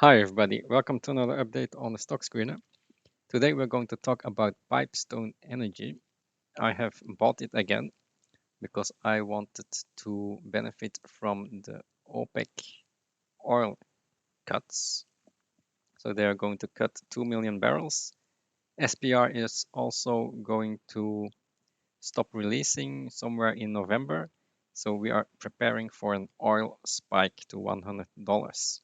Hi everybody, welcome to another update on the stock screener. Today we're going to talk about Pipestone Energy. I have bought it again because I wanted to benefit from the OPEC oil cuts. So they are going to cut 2 million barrels. SPR is also going to stop releasing somewhere in November. So we are preparing for an oil spike to $100.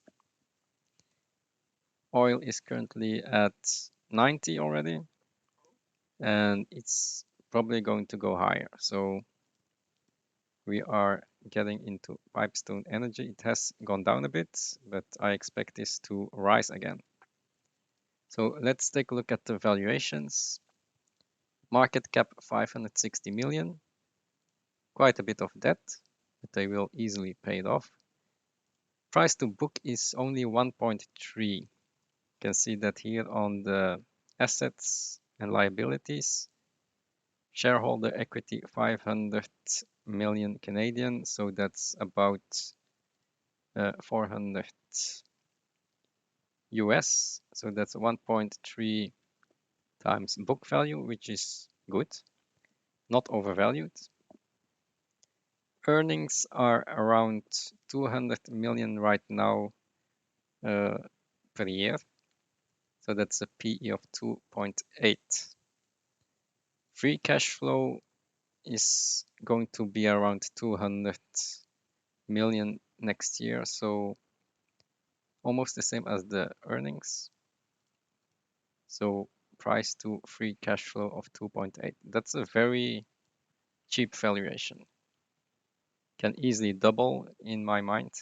Oil is currently at 90 already, and it's probably going to go higher. So we are getting into Pipestone Energy. It has gone down a bit, but I expect this to rise again. So let's take a look at the valuations. Market cap 560 million, quite a bit of debt, but they will easily pay it off. Price to book is only 1.3. You can see that here on the assets and liabilities. Shareholder equity 500 million Canadian, so that's about 400 US. So that's 1.3 times book value, which is good, not overvalued. Earnings are around 200 million right now per year. So that's a PE of 2.8. Free cash flow is going to be around 200 million next year. So almost the same as the earnings. So price to free cash flow of 2.8. That's a very cheap valuation. Can easily double in my mind.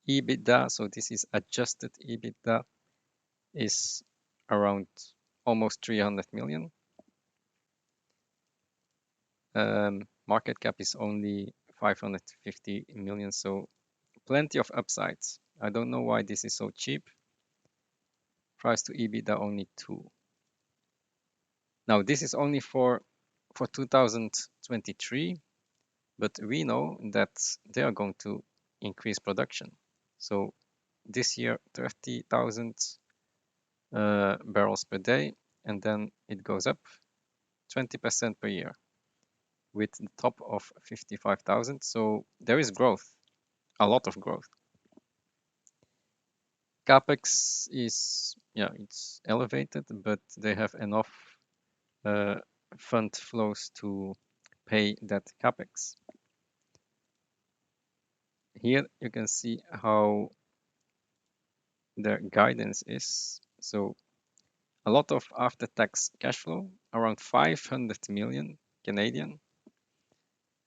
EBITDA, so this is adjusted EBITDA, is around almost 300 million. Market cap is only 550 million, so plenty of upsides. I don't know why this is so cheap. Price to EBITDA only 2. Now this is only for 2023, but we know that they are going to increase production. So this year 30,000 barrels per day, and then it goes up 20% per year with the top of 55,000. So there is growth, a lot of growth. Capex is, yeah, it's elevated, but they have enough fund flows to pay that Capex. Here you can see how their guidance is. So a lot of after-tax cash flow, around 500 million Canadian,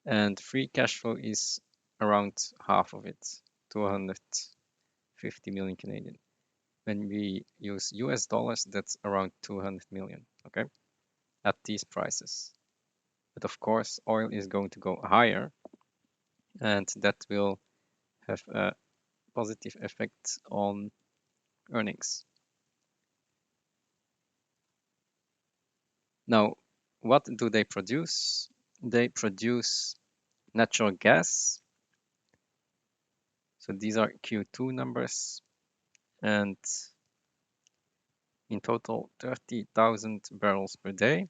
and free cash flow is around half of it, 250 million Canadian. When we use US dollars, that's around 200 million, okay, at these prices. But of course, oil is going to go higher, and that will have a positive effect on earnings. Now, what do they produce? They produce natural gas. So these are Q2 numbers, and in total 30,000 barrels per day,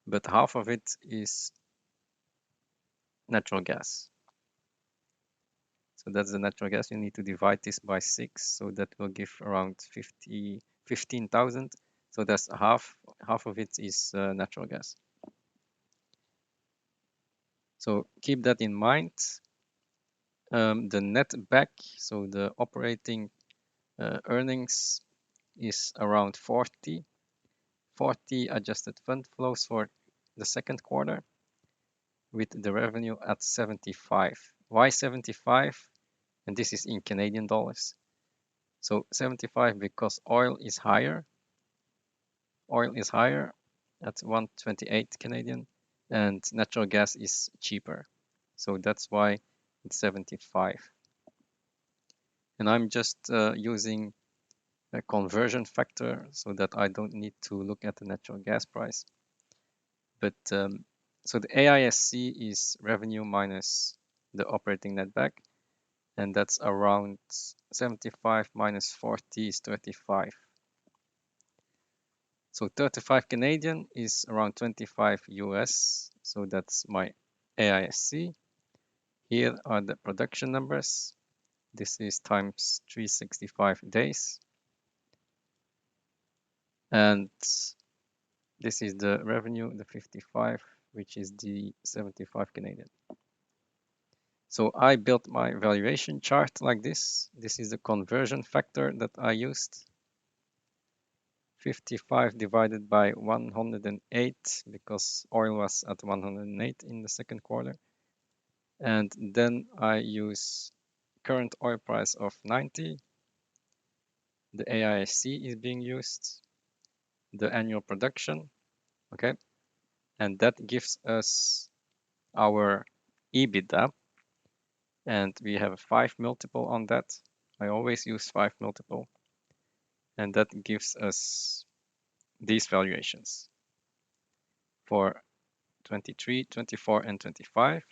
but half of it is natural gas. So that's the natural gas. You need to divide this by 6, so that will give around 15,000. So that's half of it is natural gas. So keep that in mind. The net back, so the operating earnings is around 40 adjusted fund flows for the second quarter, with the revenue at 75. Why 75? And this is in Canadian dollars. So 75 because oil is higher. Oil is higher at 128 Canadian, and natural gas is cheaper. So that's why it's 75. And I'm just using a conversion factor so that I don't need to look at the natural gas price. But so the AISC is revenue minus the operating netback, and that's around 75 minus 40 is 35. So 35 Canadian is around 25 US. So that's my AISC. Here are the production numbers. This is times 365 days. And this is the revenue, the 55, which is the 75 Canadian. So I built my valuation chart like this. This is the conversion factor that I used. 55 divided by 108 because oil was at 108 in the second quarter. And then I use current oil price of 90. The AISC is being used, the annual production, okay? And that gives us our EBITDA. And we have a 5 multiple on that. I always use 5 multiple. And that gives us these valuations for 23, 24, and 25.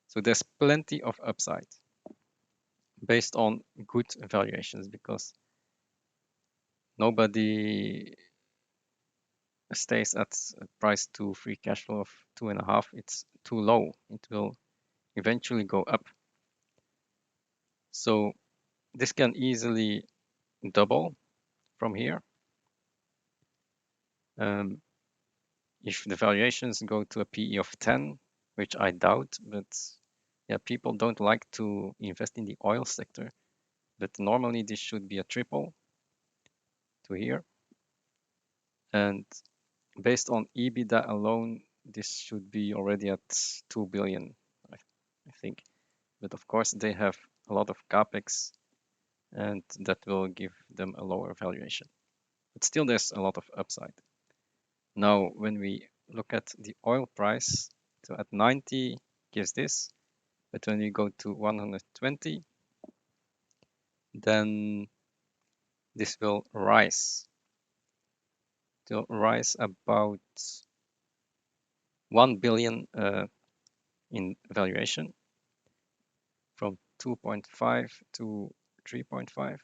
So there's plenty of upside based on good valuations because nobody stays at a price to free cash flow of 2.5. It's too low. It will eventually go up. So this can easily double from here. If the valuations go to a PE of 10, which I doubt, but yeah, people don't like to invest in the oil sector. But normally this should be a triple to here. And based on EBITDA alone, this should be already at 2 billion, I think. But of course, they have a lot of capex, and that will give them a lower valuation. But still, there's a lot of upside. Now, when we look at the oil price, so at 90 gives this, but when we go to 120, then this will rise. It will rise about 1 billion in valuation from 2.5 to 3.5.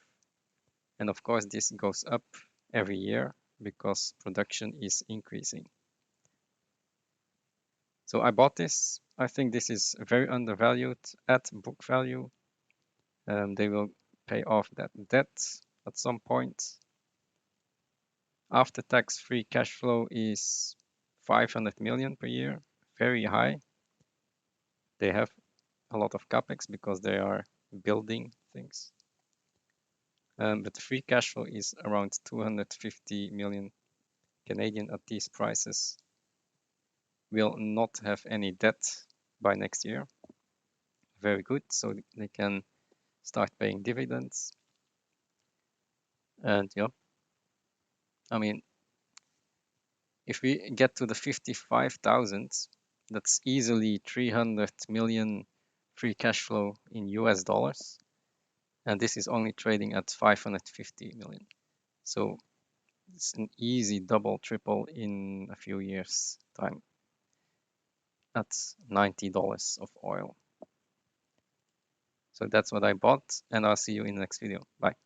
And of course, this goes up every year because production is increasing. So I bought this. I think this is very undervalued at book value. They will pay off that debt at some point. After tax free cash flow is 500 million per year, very high. They have a lot of capex because they are building things. But the free cash flow is around 250 million Canadian at these prices. Will not have any debt by next year. Very good, so they can start paying dividends. And yeah, I mean, if we get to the 55,000, that's easily 300 million free cash flow in US dollars. And this is only trading at 550 million. So it's an easy double, triple in a few years' time at $90 of oil. So that's what I bought, and I'll see you in the next video. Bye.